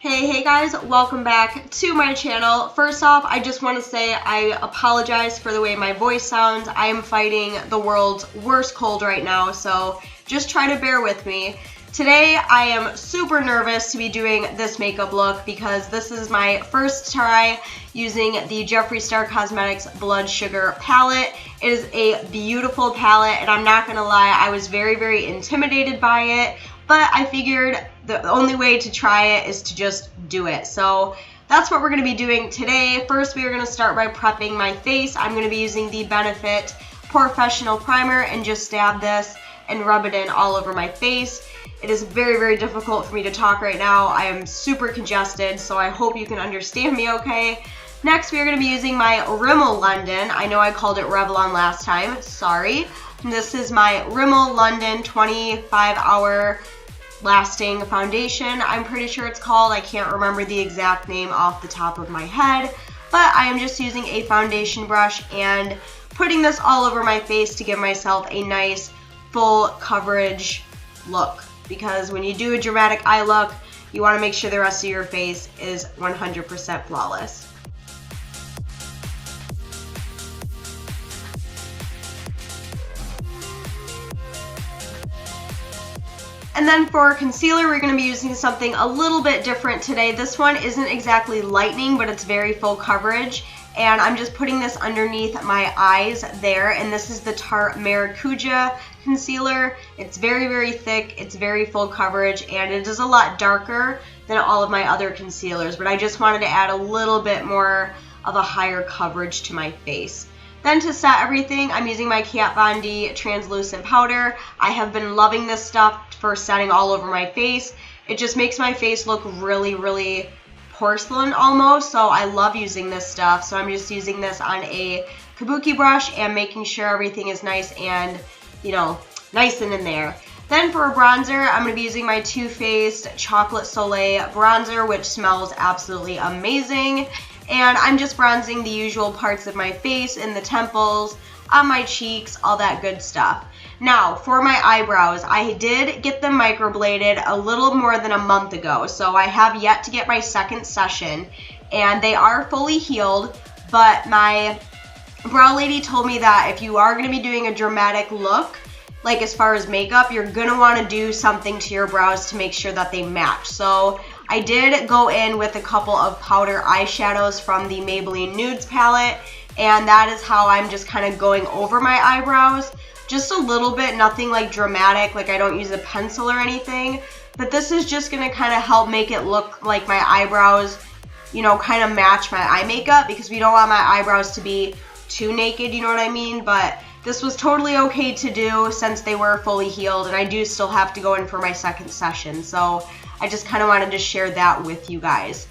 Hey guys, welcome back to my channel. First off, I just want to say I apologize for the way my voice sounds. I am fighting the world's worst cold right now, so just try to bear with me. Today, I am super nervous to be doing this makeup look because this is my first try using the Jeffree Star Cosmetics Blood Sugar palette. It is a beautiful palette, and I'm not going to lie, I was very intimidated by it. But I figured the only way to try it is to just do it. So that's what we're going to be doing today. First, we are going to start by prepping my face. I'm going to be using the Benefit Professional Primer and just dab this and rub it in all over my face. It is very difficult for me to talk right now. I am super congested, so I hope you can understand me okay. Next, we are going to be using my Rimmel London. I know I called it Revlon last time. Sorry. This is my Rimmel London 25-hour lasting foundation, I'm pretty sure it's called. I can't remember the exact name off the top of my head, but I am just using a foundation brush and putting this all over my face to give myself a nice full coverage look, because when you do a dramatic eye look, you want to make sure the rest of your face is 100% flawless. And then for concealer, we're going to be using something a little bit different today. This one isn't exactly lightening, but it's very full coverage. And I'm just putting this underneath my eyes there. And this is the Tarte Maracuja concealer. It's very thick. It's very full coverage. And it is a lot darker than all of my other concealers. But I just wanted to add a little bit more of a higher coverage to my face. Then to set everything, I'm using my Kat Von D translucent powder. I have been loving this stuff for setting all over my face. It just makes my face look really porcelain almost, so I love using this stuff. So I'm just using this on a kabuki brush and making sure everything is nice and, nice and in there. Then for a bronzer, I'm going to be using my Too Faced Chocolate Soleil bronzer, which smells absolutely amazing. And I'm just bronzing the usual parts of my face, in the temples, on my cheeks, all that good stuff. Now, for my eyebrows, I did get them microbladed a little more than a month ago, so I have yet to get my second session, and they are fully healed, but my brow lady told me that if you are going to be doing a dramatic look, like as far as makeup, you're going to want to do something to your brows to make sure that they match. So I did go in with a couple of powder eyeshadows from the Maybelline Nudes palette, and that is how I'm just kind of going over my eyebrows. Just a little bit, nothing like dramatic, like I don't use a pencil or anything, but this is just going to kind of help make it look like my eyebrows, kind of match my eye makeup, because we don't want my eyebrows to be too naked, you know what I mean? But this was totally okay to do since they were fully healed, and I do still have to go in for my second session, so I just kind of wanted to share that with you guys.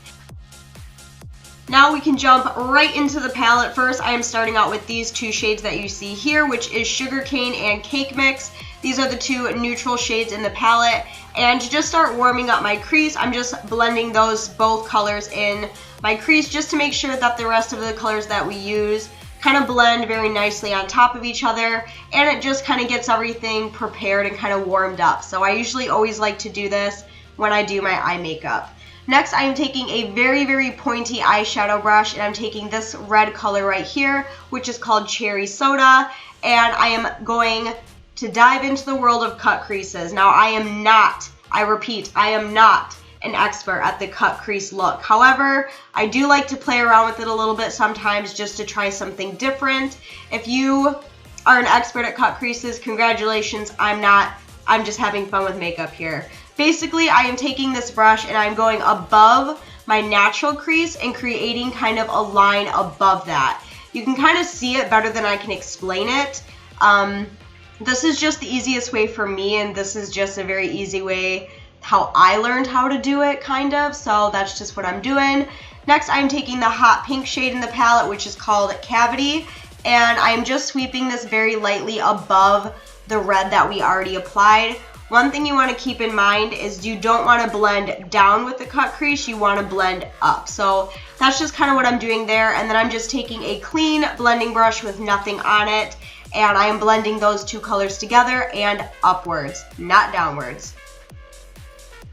Now we can jump right into the palette. First, I am starting out with these two shades that you see here, which is Sugarcane and Cake Mix. These are the two neutral shades in the palette. And to just start warming up my crease, I'm just blending those both colors in my crease just to make sure that the rest of the colors that we use kind of blend very nicely on top of each other, and it just kind of gets everything prepared and kind of warmed up. So I usually always like to do this when I do my eye makeup. Next, I am taking a very pointy eyeshadow brush, and I'm taking this red color right here, which is called Cherry Soda, and I am going to dive into the world of cut creases. Now, I repeat, I am not an expert at the cut crease look. However, I do like to play around with it a little bit sometimes just to try something different. If you are an expert at cut creases, congratulations. I'm not. I'm just having fun with makeup here. Basically, I am taking this brush and I'm going above my natural crease and creating kind of a line above that. You can kind of see it better than I can explain it. This is just the easiest way for me, and this is just a very easy way how I learned how to do it, kind of. So that's just what I'm doing. Next, I'm taking the hot pink shade in the palette, which is called Cavity, and I'm just sweeping this very lightly above the red that we already applied. One thing you want to keep in mind is you don't want to blend down with the cut crease, you want to blend up. So that's just kind of what I'm doing there, and then I'm just taking a clean blending brush with nothing on it, and I am blending those two colors together and upwards, not downwards.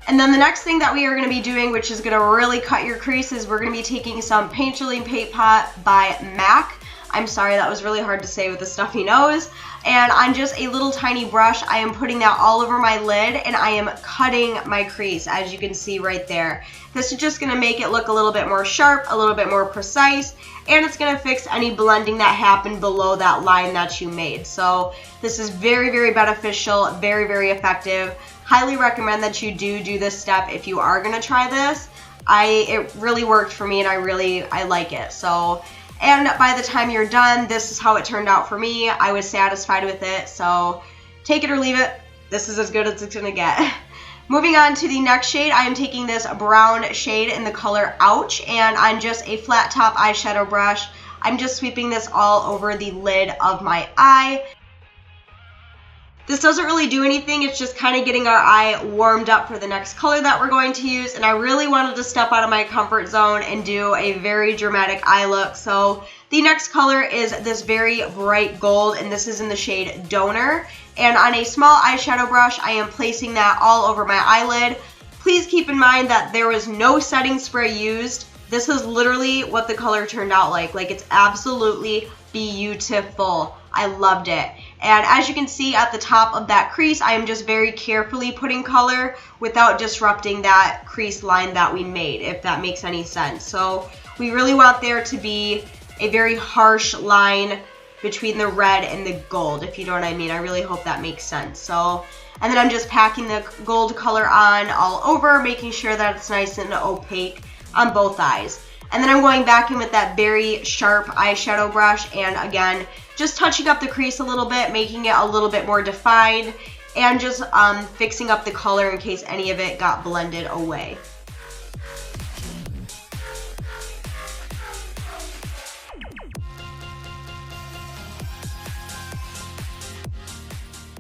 And then the next thing that we are going to be doing, which is going to really cut your creases, we're going to be taking some Painterly Paint Pot by MAC. I'm sorry, that was really hard to say with a stuffy nose. And on just a little tiny brush, I am putting that all over my lid, and I am cutting my crease, as you can see right there. This is just going to make it look a little bit more sharp, a little bit more precise, and it's going to fix any blending that happened below that line that you made. So this is very, very beneficial, very, very effective. Highly recommend that you do this step if you are going to try this. It really worked for me, and I like it. So, and by the time you're done, this is how it turned out for me. I was satisfied with it. So take it or leave it. This is as good as it's going to get. Moving on to the next shade, I am taking this brown shade in the color Ouch, and on just a flat top eyeshadow brush, I'm just sweeping this all over the lid of my eye. This doesn't really do anything, it's just kind of getting our eye warmed up for the next color that we're going to use, and I really wanted to step out of my comfort zone and do a very dramatic eye look. So the next color is this very bright gold, and this is in the shade Donor. And on a small eyeshadow brush, I am placing that all over my eyelid. Please keep in mind that there was no setting spray used. This is literally what the color turned out like. Like, it's absolutely beautiful. I loved it. And as you can see at the top of that crease, I am just very carefully putting color without disrupting that crease line that we made, if that makes any sense. So we really want there to be a very harsh line between the red and the gold, if you know what I mean. I really hope that makes sense. So, and then I'm just packing the gold color on all over, making sure that it's nice and opaque on both eyes. And then I'm going back in with that very sharp eyeshadow brush, and again, just touching up the crease a little bit, making it a little bit more defined, and just fixing up the color in case any of it got blended away.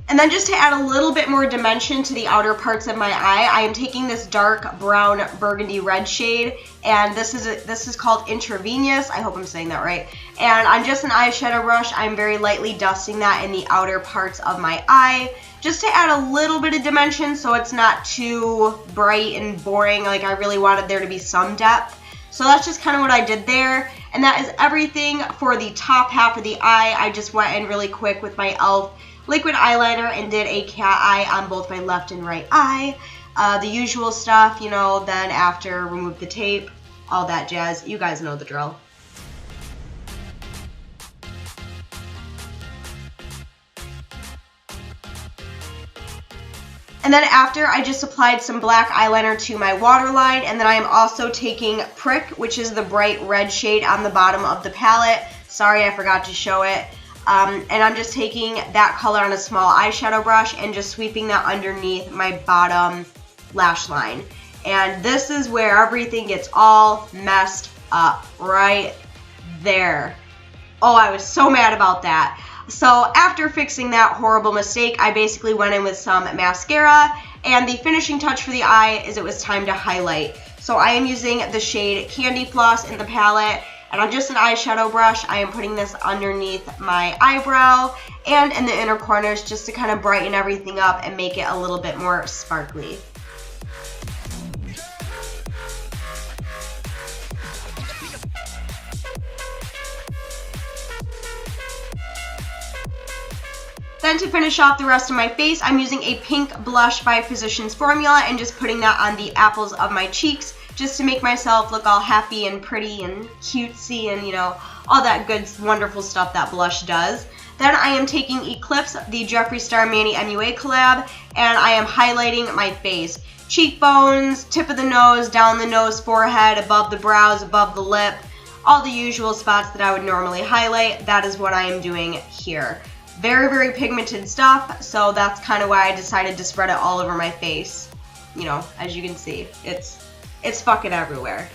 And then just to add a little bit more dimension to the outer parts of my eye, I am taking this dark brown burgundy red shade, and this is called Intravenous. I hope I'm saying that right. And on just an eyeshadow brush, I'm very lightly dusting that in the outer parts of my eye, just to add a little bit of dimension so it's not too bright and boring. Like, I really wanted there to be some depth. So that's just kind of what I did there. And that is everything for the top half of the eye. I just went in really quick with my e.l.f. liquid eyeliner and did a cat eye on both my left and right eye. The usual stuff, you know, then after remove the tape, all that jazz. You guys know the drill. And then after, I just applied some black eyeliner to my waterline, and then I am also taking Prick, which is the bright red shade on the bottom of the palette. Sorry, I forgot to show it. And I'm just taking that color on a small eyeshadow brush and just sweeping that underneath my bottom lash line. And this is where everything gets all messed up, right there. Oh, I was so mad about that. So after fixing that horrible mistake, I basically went in with some mascara, and the finishing touch for the eye is it was time to highlight. So I am using the shade Candy Floss in the palette, and on just an eyeshadow brush, I am putting this underneath my eyebrow and in the inner corners just to kind of brighten everything up and make it a little bit more sparkly. Then to finish off the rest of my face, I'm using a pink blush by Physicians Formula and just putting that on the apples of my cheeks just to make myself look all happy and pretty and cutesy and, you know, all that good, wonderful stuff that blush does. Then I am taking Eclipse, the Jeffree Star Manny MUA collab, and I am highlighting my face. Cheekbones, tip of the nose, down the nose, forehead, above the brows, above the lip, all the usual spots that I would normally highlight. That is what I am doing here. Very, very pigmented stuff, so that's kind of why I decided to spread it all over my face. You know, as you can see, it's fucking everywhere.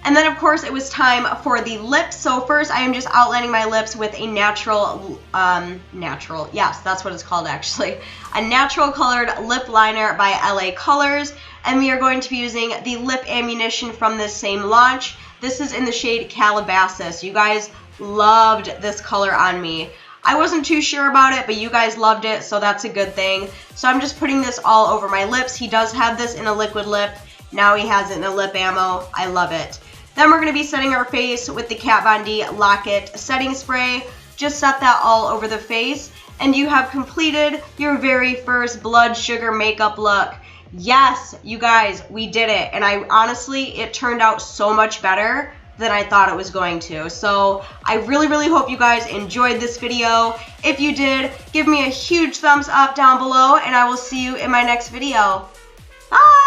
And then, of course, it was time for the lips. So first, I am just outlining my lips with a natural, yes, that's what it's called, actually. A natural colored lip liner by LA Colors. And we are going to be using the lip ammunition from this same launch. This is in the shade Calabasas. You guys loved this color on me. I wasn't too sure about it, but you guys loved it, so that's a good thing. So I'm just putting this all over my lips. He does have this in a liquid lip. Now he has it in a lip ammo. I love it. Then we're going to be setting our face with the Kat Von D Lock It setting spray. Just set that all over the face, and you have completed your very first blood sugar makeup look. Yes, you guys, we did it, and honestly, it turned out so much better than I thought it was going to. So I really hope you guys enjoyed this video. If you did, give me a huge thumbs up down below, and I will see you in my next video. Bye!